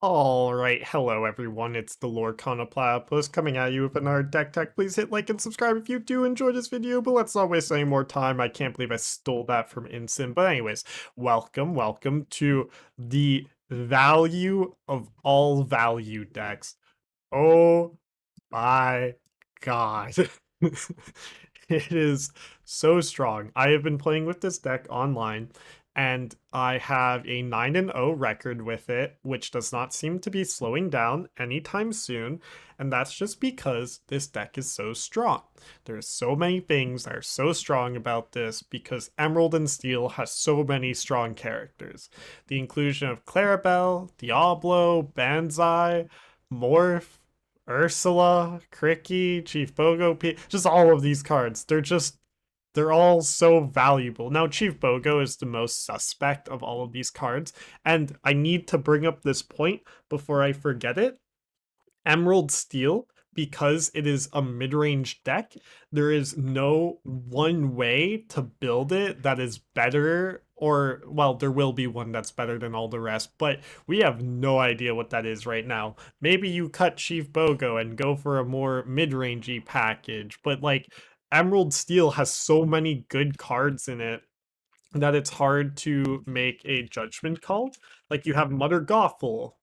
Alright, hello everyone, it's the Lorcana Platypus coming at you with another deck tech. Please hit like and subscribe if you do enjoy this video, but let's not waste any more time. I can't believe I stole that from Instant. But anyways, welcome to the value of all value decks. Oh my god. It is so strong. I have been playing with this deck online and I have a 9-0 record with it, which does not seem to be slowing down anytime soon, and that's just because this deck is so strong. There's so many things that are so strong about this because Emerald and Steel has so many strong characters. The inclusion of Clarabelle, Diablo, Banzai, Morph, Ursula, Cricky, Chief Bogo, just all of these cards. They're all so valuable. Now, Chief Bogo is the most suspect of all of these cards, and I need to bring up this point before I forget it. Emerald Steel, because it is a mid-range deck, there is no one way to build it that is better, or, well, there will be one that's better than all the rest, but we have no idea what that is right now. Maybe you cut Chief Bogo and go for a more mid-rangey package, but like, Emerald Steel has so many good cards in it that it's hard to make a judgment call. Like, you have Mother Gothel,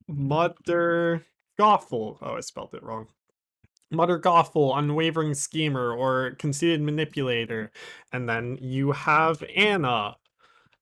Mother Gothel. Oh, I spelled it wrong. Mother Gothel, Unwavering Schemer, or Conceited Manipulator. And then you have Anna,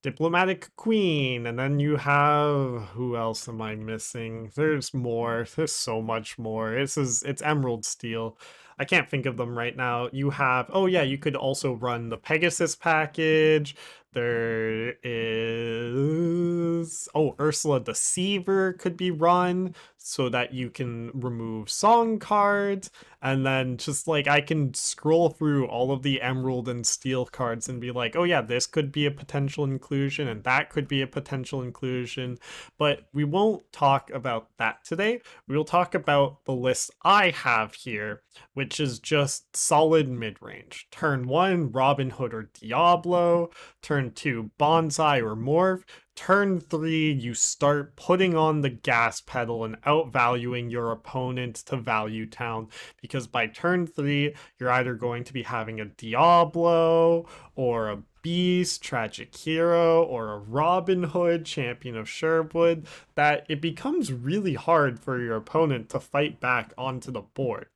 Diplomatic Queen, and then you have who else am I missing? There's more. There's so much more. It's Emerald Steel. I can't think of them right now. You have oh yeah, you could also run the Pegasus package. There is Ursula Deceiver could be run so that you can remove song cards, and then just like I can scroll through all of the Emerald and Steel cards and be like, oh yeah, this could be a potential inclusion and that could be a potential inclusion. But we won't talk about that today. We'll talk about the list I have here, which is just solid mid-range. Turn 1, Robin Hood or Diablo. Turn 2, Bonsai or Morph. Turn 3, you start putting on the gas pedal and outvaluing your opponent to value town, because by turn 3, you're either going to be having a Diablo, or a Beast, Tragic Hero, or a Robin Hood, Champion of Sherwood, that it becomes really hard for your opponent to fight back onto the board.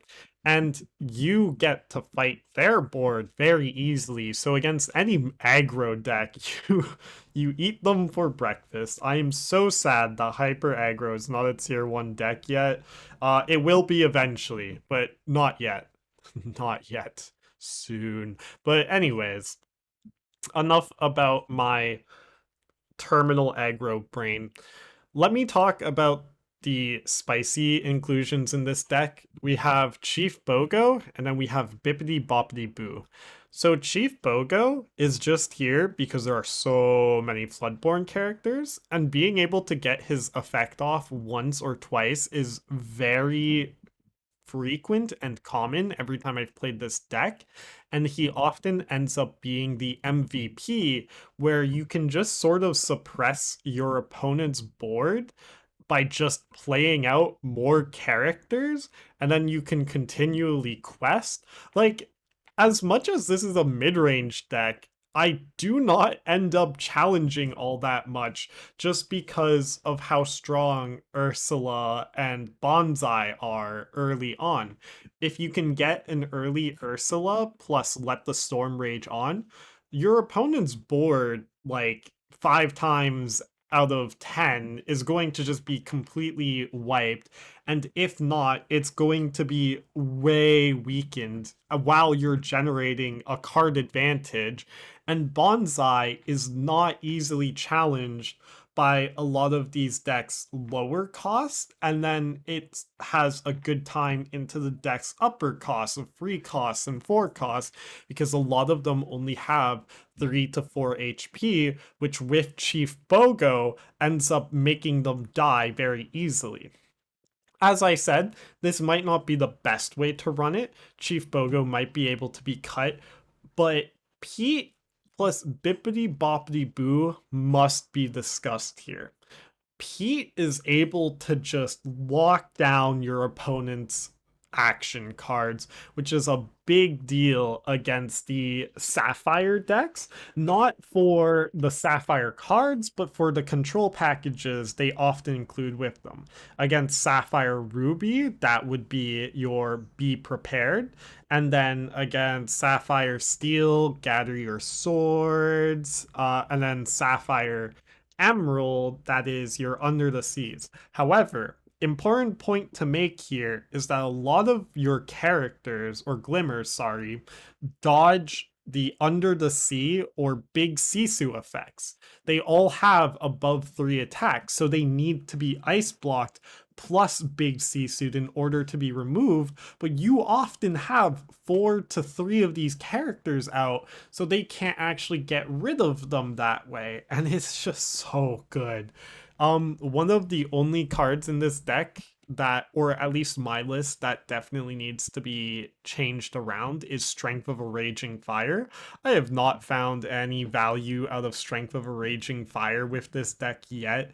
And you get to fight their board very easily. So against any aggro deck, you eat them for breakfast. I am so sad that Hyper Aggro is not a tier 1 deck yet. It will be eventually, but not yet. Not yet. Soon. But anyways, enough about my terminal aggro brain. Let me talk about the spicy inclusions in this deck. We have Chief Bogo, and then we have Bippity Boppity Boo. So Chief Bogo is just here because there are so many Floodborn characters, and being able to get his effect off once or twice is very frequent and common every time I've played this deck, and he often ends up being the MVP, where you can just sort of suppress your opponent's board by just playing out more characters, and then you can continually quest. Like, as much as this is a mid-range deck, I do not end up challenging all that much just because of how strong Ursula and Bonsai are early on. If you can get an early Ursula plus let the Storm Rage on, your opponent's board like 5 times out of 10 is going to just be completely wiped. And if not, it's going to be way weakened while you're generating a card advantage. And Bonsai is not easily challenged by a lot of these decks lower cost, and then it has a good time into the deck's upper costs of 3 costs and 4 costs, because a lot of them only have 3 to 4 HP, which with Chief Bogo ends up making them die very easily. As I said, this might not be the best way to run it. Chief Bogo might be able to be cut, but Pete plus Bippity Boppity Boo must be discussed here. Pete is able to just lock down your opponent's action cards, which is a big deal against the Sapphire decks. Not for the Sapphire cards, but for the control packages they often include with them. Against Sapphire Ruby, that would be your Be Prepared. And then against Sapphire Steel, gather your swords. And then Sapphire Emerald, that is, you're under the seas. However, important point to make here is that a lot of your characters, or glimmers, sorry, dodge the under the sea or big sisu effects. They all have above 3 attacks, so they need to be ice blocked plus big sisu in order to be removed. But you often have 4 to 3 of these characters out, so they can't actually get rid of them that way, and it's just so good. One of the only cards in this deck that, or at least my list, that definitely needs to be changed around is Strength of a Raging Fire. I have not found any value out of Strength of a Raging Fire with this deck yet.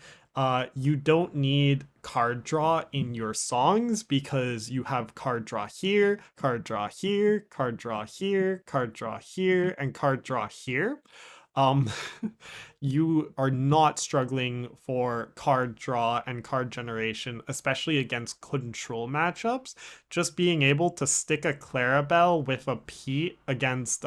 You don't need card draw in your songs because you have card draw here, card draw here, card draw here, card draw here, and card draw here. Um, you are not struggling for card draw and card generation, especially against control matchups. Just being able to stick a Clarabelle with a Pete against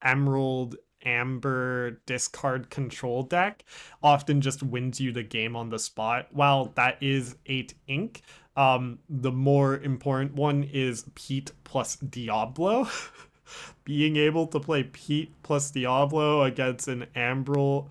Emerald Amber discard control deck often just wins you the game on the spot. While that is 8 ink, the more important one is Pete plus Diablo. Being able to play Pete plus Diablo against an Amber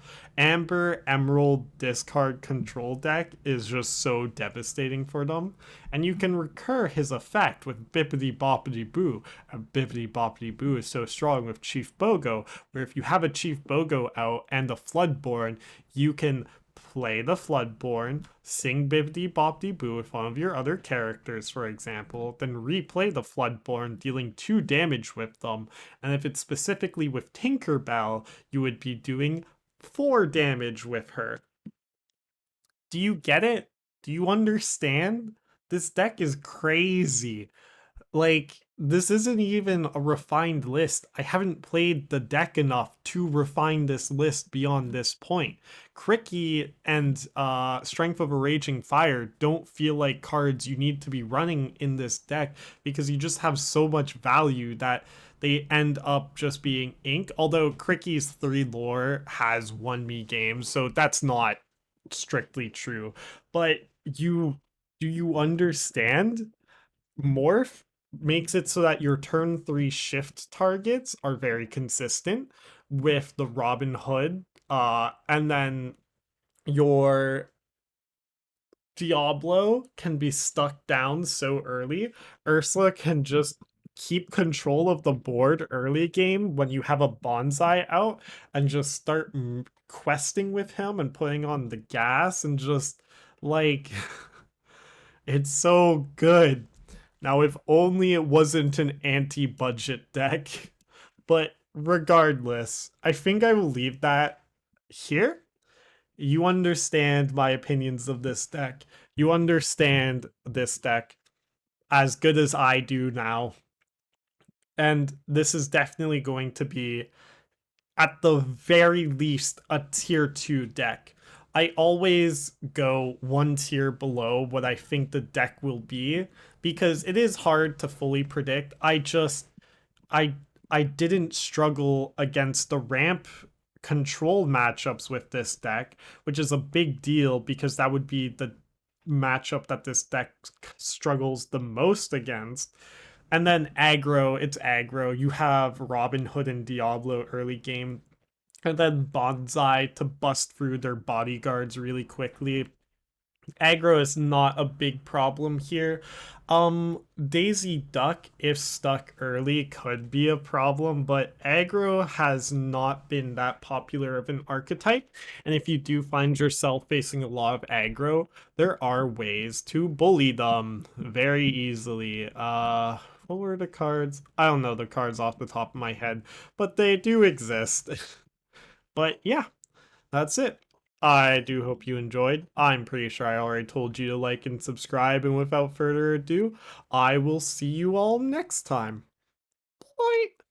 Emerald discard control deck is just so devastating for them. And you can recur his effect with Bippity Boppity Boo. And Bippity Boppity Boo is so strong with Chief Bogo, where if you have a Chief Bogo out and a Floodborn, you can play the Floodborn, sing Bibbidi Bobbidi Boo with one of your other characters, for example, then replay the Floodborn, dealing 2 damage with them. And if it's specifically with Tinkerbell, you would be doing 4 damage with her. Do you get it? Do you understand? This deck is crazy. Like, this isn't even a refined list. I haven't played the deck enough to refine this list beyond this point. Cricky and Strength of a Raging Fire don't feel like cards you need to be running in this deck because you just have so much value that they end up just being ink. Although Cricky's 3 lore has won me games, so that's not strictly true. But do you understand? Morph makes it so that your turn 3 shift targets are very consistent with the Robin Hood, and then your Diablo can be stuck down so early. Ursula can just keep control of the board early game when you have a bonsai out and just start questing with him and putting on the gas and just like it's so good. Now, if only it wasn't an anti-budget deck. But regardless, I think I will leave that here. You understand my opinions of this deck. You understand this deck as good as I do now. And this is definitely going to be, at the very least, a tier 2 deck. I always go 1 tier below what I think the deck will be because it is hard to fully predict. I I didn't struggle against the ramp control matchups with this deck, which is a big deal because that would be the matchup that this deck struggles the most against. And then aggro, it's aggro. You have Robin Hood and Diablo early game, and then Bonsai to bust through their bodyguards really quickly. Aggro is not a big problem here. Daisy Duck, if stuck early, could be a problem, but aggro has not been that popular of an archetype. And if you do find yourself facing a lot of aggro, there are ways to bully them very easily. What were the cards? I don't know the cards off the top of my head, but they do exist. But yeah, that's it. I do hope you enjoyed. I'm pretty sure I already told you to like and subscribe, and without further ado, I will see you all next time. Bye!